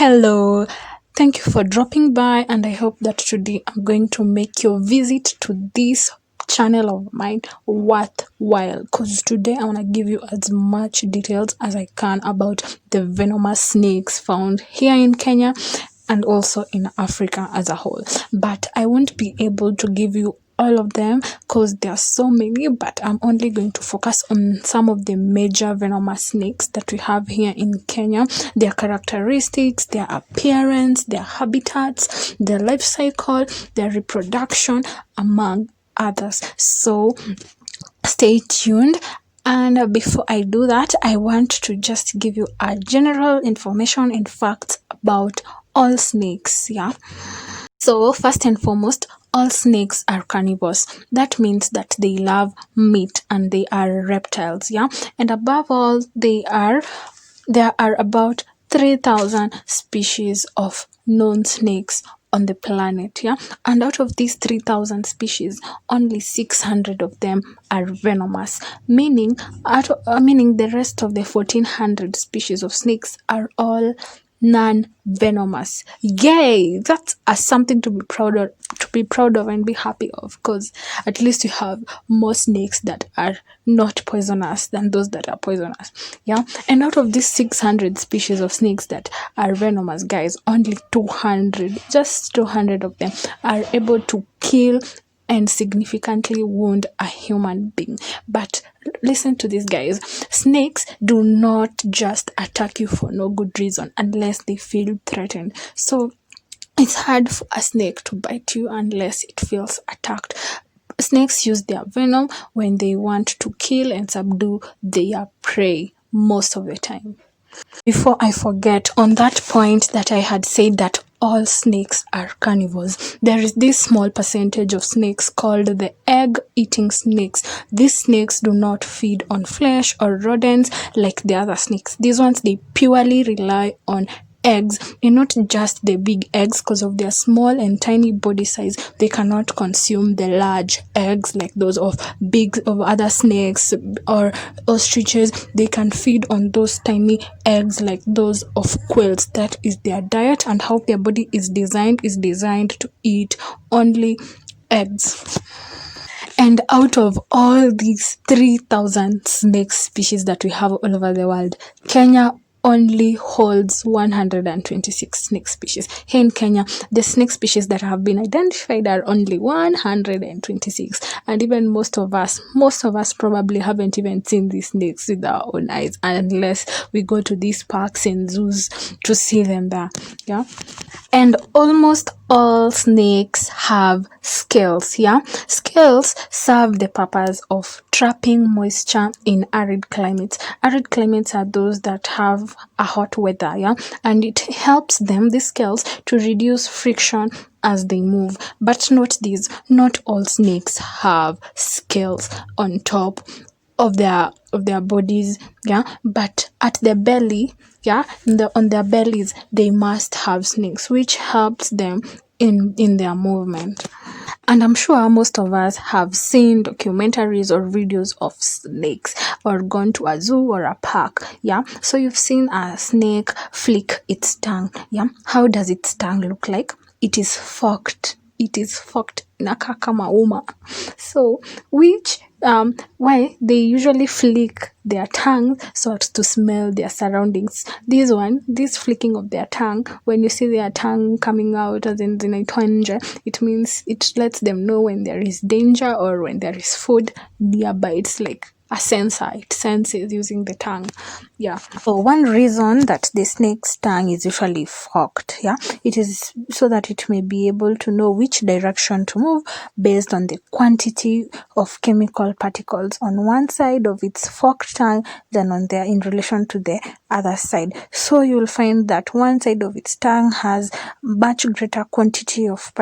Hello, thank you for dropping by, and I hope that today I'm going to make your visit to this channel of mine worthwhile, because today I want to give you as much details as I can about the venomous snakes found here in Kenya and also in Africa as a whole. But I won't be able to give you all of them because there are so many, but I'm only going to focus on some of the major venomous snakes that we have here in Kenya, their characteristics, their appearance, their habitats, their life cycle, their reproduction, among others. So stay tuned. And before I do that, I want to just give you a general information and facts about all snakes. Yeah. So first and foremost, all snakes are carnivores. That means that they love meat and they are reptiles. Yeah. And above all, there are about 3,000 species of known snakes on the planet. Yeah. And out of these 3,000 species, only 600 of them are venomous, meaning the rest of the 1,400 species of snakes are all non-venomous. Yay! That's something to be proud of and be happy of, because at least you have more snakes that are not poisonous than those that are poisonous. Yeah. And out of these 600 species of snakes that are venomous, guys, only 200 of them are able to kill and significantly wound a human being. But listen to this, guys. Snakes do not just attack you for no good reason unless they feel threatened. So it's hard for a snake to bite you unless it feels attacked. Snakes use their venom when they want to kill and subdue their prey most of the time. Before I forget, on that point that I had said that all snakes are carnivores, there is this small percentage of snakes called the egg-eating snakes. These snakes do not feed on flesh or rodents like the other snakes. These ones, they purely rely on eggs, and not just the big eggs. Because of their small and tiny body size, they cannot consume the large eggs like those of other snakes or ostriches. They can feed on those tiny eggs like those of quails. That is their diet, and how their body is designed to eat only eggs. And out of all these 3,000 snake species that we have all over the world, Kenya only holds 126 snake species. Here in Kenya, the snake species that have been identified are only 126. And even most of us probably haven't even seen these snakes with our own eyes unless we go to these parks and zoos to see them there. Yeah. And almost all snakes have scales. Yeah. Scales serve the purpose of trapping moisture in arid climates. Arid climates are those that have a hot weather. Yeah. And it helps them, these scales, to reduce friction as they move. But not all snakes have scales on top of their bodies. Yeah. But at the belly, yeah, on their bellies, they must have snakes, which helps them in their movement. And I'm sure most of us have seen documentaries or videos of snakes or gone to a zoo or a park. Yeah. So you've seen a snake flick its tongue. Yeah. How does its tongue look like? It is forked. Inakaa kama uma. So why they usually flick their tongue so as to smell their surroundings. This flicking of their tongue, when you see their tongue coming out as in zinaitwa nje, it means it lets them know when there is danger or when there is food nearby. It's like a sensor. It senses using the tongue. Yeah. So one reason that the snake's tongue is usually forked, yeah, it is so that it may be able to know which direction to move based on the quantity of chemical particles on one side of its forked tongue than in relation to the other side. So you'll find that one side of its tongue has much greater quantity of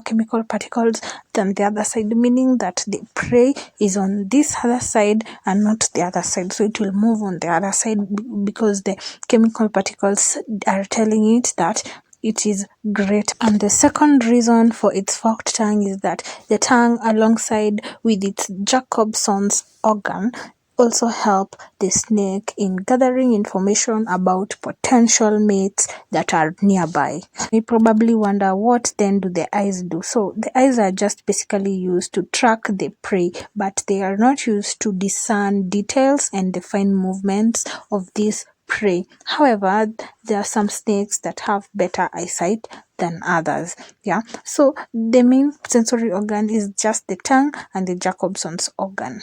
chemical particles than the other side, meaning that the prey is on this other side and not the other side. So it will move on the other side because the chemical particles are telling it that it is great. And the second reason for its forked tongue is that the tongue, alongside with its Jacobson's organ, also help the snake in gathering information about potential mates that are nearby. You probably wonder, what then do the eyes do? So the eyes are just basically used to track the prey, but they are not used to discern details and define movements of this prey. However, there are some snakes that have better eyesight than others. Yeah, so the main sensory organ is just the tongue and the Jacobson's organ.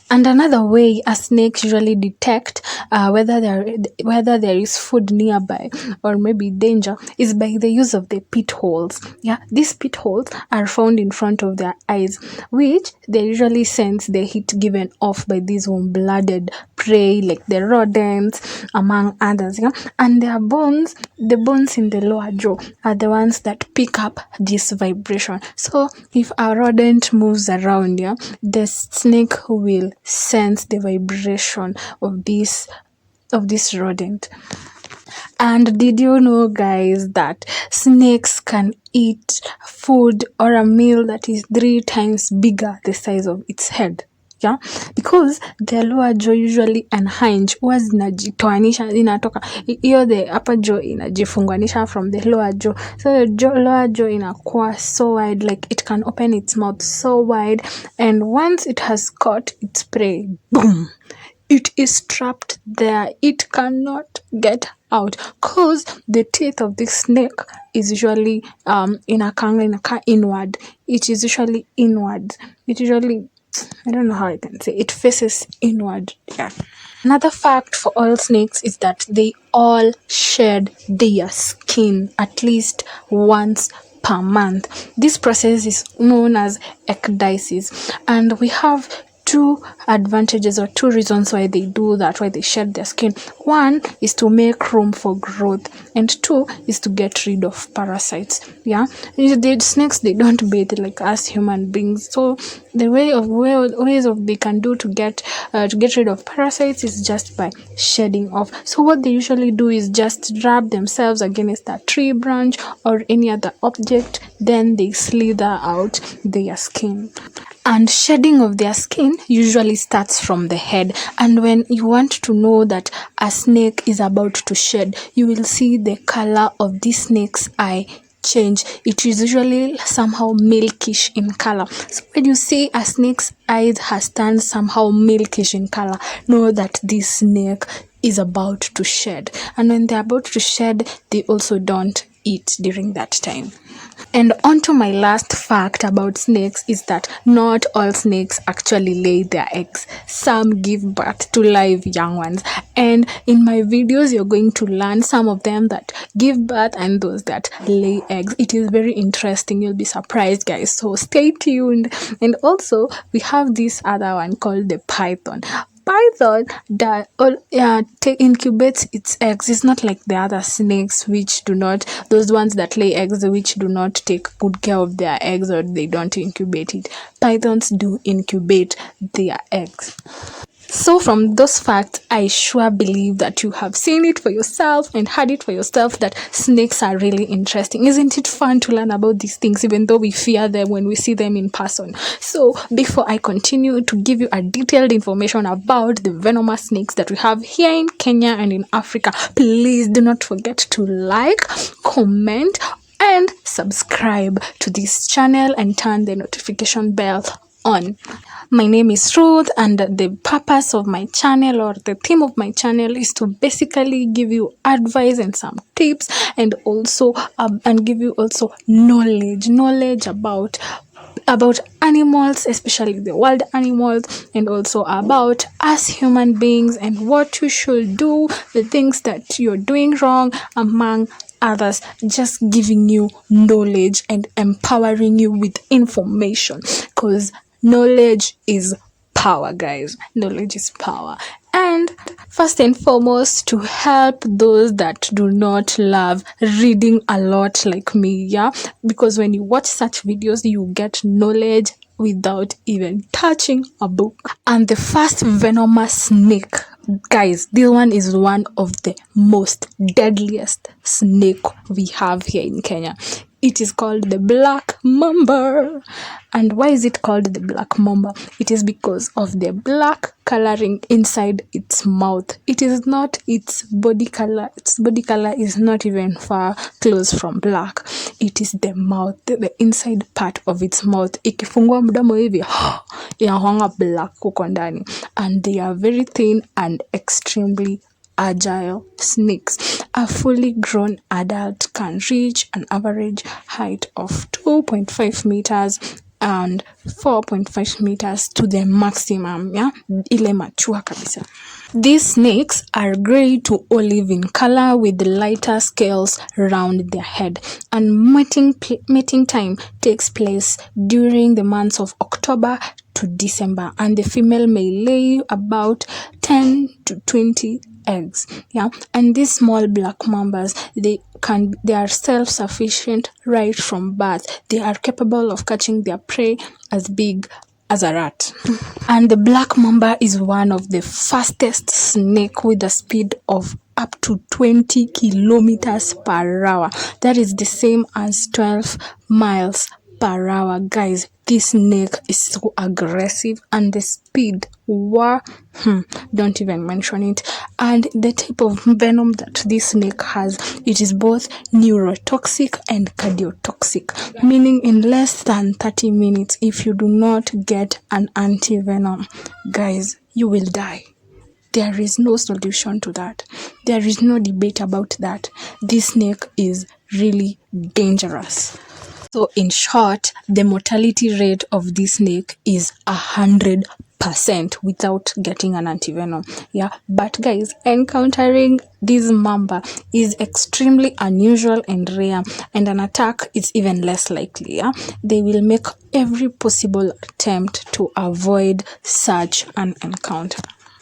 And another way a snake usually detect whether there is food nearby or maybe danger is by the use of the pit holes. Yeah, these pit holes are found in front of their eyes, which they usually sense the heat given off by these warm-blooded prey like the rodents, among others. Yeah, and the bones in the lower jaw are the ones that pick up this vibration. So if a rodent moves around, yeah, the snake will sense the vibration of this rodent. And did you know, guys, that snakes can eat food or a meal that is 3 times bigger the size of its head? Yeah, because the lower jaw usually unhinge, huwa zinajitoanisha, inatoka hiyo, the upper jaw inajifunganisha from the lower jaw, so the lower jaw inakuwa so wide, like it can open its mouth so wide, and once it has caught its prey, boom, it is trapped there. It cannot get out because the teeth of this snake is usually inaka inward. It is usually inward. It usually, I don't know how I can say, it faces inward. Yeah. Another fact for all snakes is that they all shed their skin at least once per month. This process is known as ecdysis, and we have 2 advantages or 2 reasons why they do that, why they shed their skin. 1 is to make room for growth, and 2 is to get rid of parasites. Yeah, the snakes, they don't bathe like us human beings, so the ways of they can do to get rid of parasites is just by shedding off. So what they usually do is just rub themselves against a tree branch or any other object, then they slither out their skin. And shedding of their skin usually starts from the head. And when you want to know that a snake is about to shed, you will see the color of this snake's eye change. It is usually somehow milkish in color. So when you see a snake's eyes has turned somehow milkish in color, know that this snake is about to shed. And when they're about to shed, they also don't eat during that time. And on to my last fact about snakes is that not all snakes actually lay their eggs. Some give birth to live young ones. And in my videos, you're going to learn some of them that give birth and those that lay eggs. It is very interesting. You'll be surprised, guys. So stay tuned. And also, we have this other one called the python. Python that incubates its eggs. It's not like the other snakes, which do not, those ones that lay eggs, which do not take good care of their eggs or they don't incubate it. Pythons do incubate their eggs. So from those facts, I sure believe that you have seen it for yourself and heard it for yourself that snakes are really interesting. Isn't it fun to learn about these things, even though we fear them when we see them in person? So before I continue to give you a detailed information about the venomous snakes that we have here in Kenya and in Africa, please do not forget to like, comment, and subscribe to this channel and turn the notification bell on. My name is Ruth, and the purpose of my channel, or the theme of my channel, is to basically give you advice and some tips, and also give you also knowledge about animals, especially the wild animals, and also about us human beings and what you should do, the things that you're doing wrong, among others. Just giving you knowledge and empowering you with information, because knowledge is power, guys. Knowledge is power. And first and foremost, to help those that do not love reading a lot like me, yeah, because when you watch such videos, you get knowledge without even touching a book. And the first venomous snake, guys, this one is one of the most deadliest snake we have here in Kenya. It is called the black mamba. And why is it called the black mamba? It is because of the black coloring inside its mouth. It is not its body color. Its body color is not even far close from black. It is the mouth, the inside part of its mouth. Ikifungua mdomo hivi inakuanga black huko ndani. And they are very thin and extremely agile snakes. A fully grown adult can reach an average height of 2.5 meters and 4.5 meters to the maximum, yeah, ile mature kabisa. These snakes are grey to olive in color with lighter scales around their head, and mating time takes place during the months of October to December, and the female may lay about 10 to 20 eggs, yeah. And these small black mambas, they are self-sufficient right from birth. They are capable of catching their prey as big as a rat. And the black mamba is one of the fastest snake with a speed of up to 20 kilometers per hour. That is the same as 12 miles per hour. Guys, this snake is so aggressive, and the speed, don't even mention it. And the type of venom that this snake has, it is both neurotoxic and cardiotoxic, meaning in less than 30 minutes, if you do not get an anti-venom, guys, you will die. There is no solution to that. There is no debate about that. This snake is really dangerous. So in short, the mortality rate of this snake is 100% without getting an antivenom. Yeah, but guys, encountering this mamba is extremely unusual and rare, and an attack is even less likely. Yeah, they will make every possible attempt to avoid such an encounter.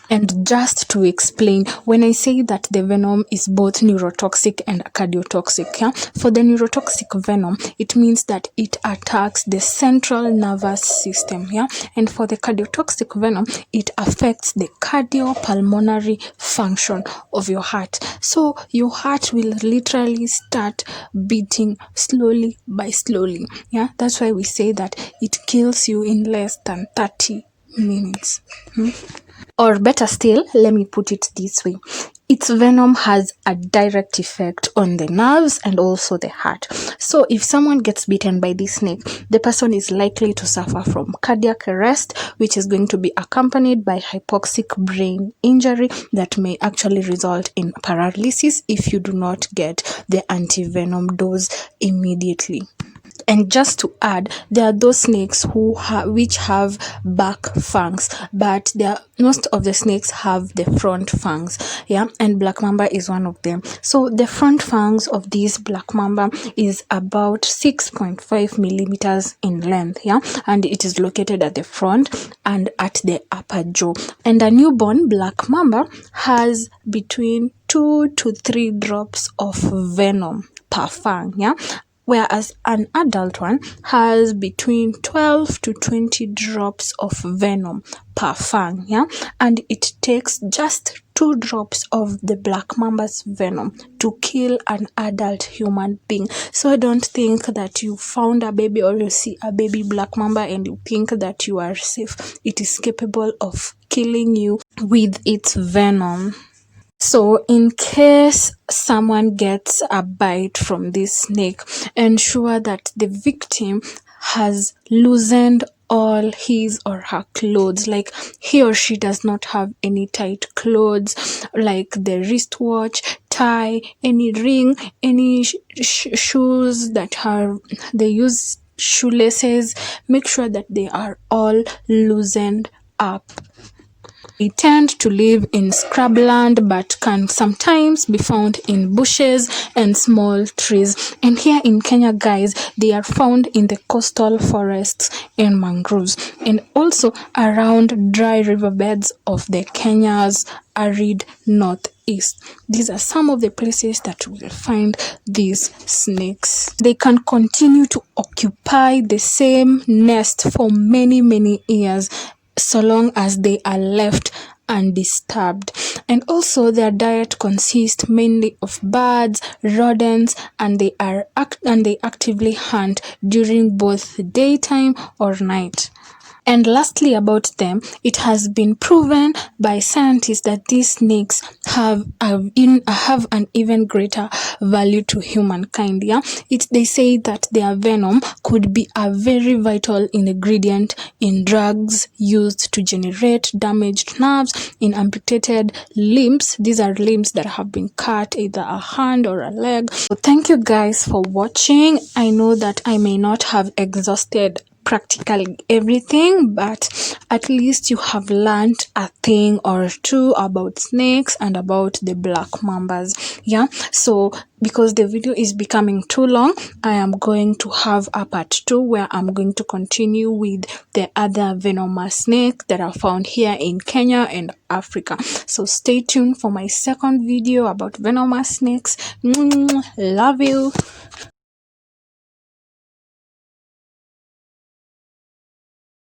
And just to explain, when I say that the venom is both neurotoxic and cardiotoxic, yeah, for the neurotoxic venom, it means that it attacks the central nervous system, yeah, and for the cardiotoxic venom, it affects the cardiopulmonary function of your heart. So your heart will literally start beating slowly by slowly, yeah. That's why we say that it kills you in less than 30 minutes. Or better still, let me put it this way. Its venom has a direct effect on the nerves and also the heart. So if someone gets bitten by this snake, the person is likely to suffer from cardiac arrest, which is going to be accompanied by hypoxic brain injury that may actually result in paralysis if you do not get the antivenom dose immediately. And just to add, there are those snakes which have back fangs, but most of the snakes have the front fangs, yeah, and black mamba is one of them. So the front fangs of this black mamba is about 6.5 millimeters in length, yeah, and it is located at the front and at the upper jaw. And a newborn black mamba has between 2 to 3 drops of venom per fang, yeah, whereas an adult one has between 12 to 20 drops of venom per fang, yeah, and it takes just 2 drops of the black mamba's venom to kill an adult human being. So don't think that you found a baby or you see a baby black mamba and you think that you are safe. It is capable of killing you with its venom. So in case someone gets a bite from this snake, ensure that the victim has loosened all his or her clothes, like he or she does not have any tight clothes, like the wristwatch, tie, any ring, any shoes that they use shoelaces. Make sure that they are all loosened up. They tend to live in scrubland but can sometimes be found in bushes and small trees. And here in Kenya, guys, they are found in the coastal forests and mangroves, and also around dry riverbeds of the Kenya's arid northeast. These are some of the places that we will find these snakes. They can continue to occupy the same nest for many years, so long as they are left undisturbed. And also their diet consists mainly of birds, rodents, and they actively hunt during both daytime or night. And lastly about them, it has been proven by scientists that these snakes have an even greater value to humankind. Yeah, they say that their venom could be a very vital ingredient in drugs used to generate damaged nerves in amputated limbs. These are limbs that have been cut, either a hand or a leg. So thank you guys for watching. I know that I may not have exhausted practically everything, but at least you have learned a thing or two about snakes and about the black mambas. Yeah, so because the video is becoming too long, I am going to have a part 2 where I'm going to continue with the other venomous snake that are found here in Kenya and Africa. So stay tuned for my second video about venomous snakes. Love you.